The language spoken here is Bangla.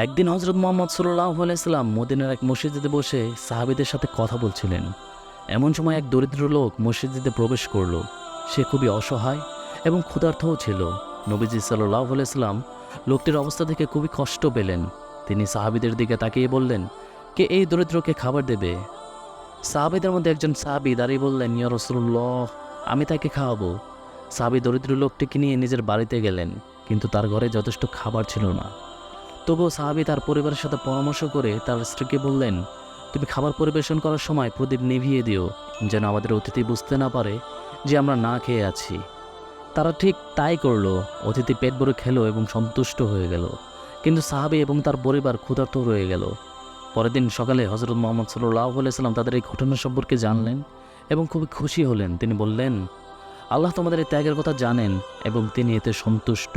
একদিন হযরত মুহাম্মদ সাল্লাল্লাহু আলাইহি সাল্লাম মদিনার এক মসজিদে বসে সাহাবীদের সাথে কথা বলছিলেন। এমন সময় এক দরিদ্র লোক মসজিদে প্রবেশ করল। সে খুবই অসহায় এবং ক্ষুধার্তও ছিল। নবীজি সাল্লাল্লাহু আলাইহি সাল্লাম লোকটির অবস্থা দেখে খুবই কষ্ট পেলেন। তিনি সাহাবীদের দিকে তাকিয়ে বললেন, কে এই দরিদ্রকে খাবার দেবে? সাহাবীদের মধ্যে একজন সাহাবী দাঁড়িয়ে বললেন, ইয়া রাসূলুল্লাহ, আমি তাকে খাওয়াবো। সাহাবী দরিদ্র লোকটিকে নিয়ে নিজের বাড়িতে গেলেন, কিন্তু তার ঘরে যথেষ্ট খাবার ছিল না। তবুও সাহাবী তার পরিবারের সাথে পরামর্শ করে তার স্ত্রীকে বললেন, তুমি খাবার পরিবেশন করার সময় প্রদীপ নিভিয়ে দিও, যেন আমাদের অতিথি বুঝতে না পারে যে আমরা না খেয়ে আছি। তারা ঠিক তাই করলো। অতিথি পেট ভরে খেলো এবং সন্তুষ্ট হয়ে গেল, কিন্তু সাহাবী এবং তার পরিবার ক্ষুধার্ত রয়ে গেল। পরের দিন সকালে হযরত মুহাম্মদ সাল্লাল্লাহু আলাইহি সাল্লাম তাদের এই ঘটনা সম্পর্কে জানলেন এবং খুবই খুশি হলেন। তিনি বললেন, আল্লাহ তোমাদের এই ত্যাগের কথা জানেন এবং তিনি এতে সন্তুষ্ট।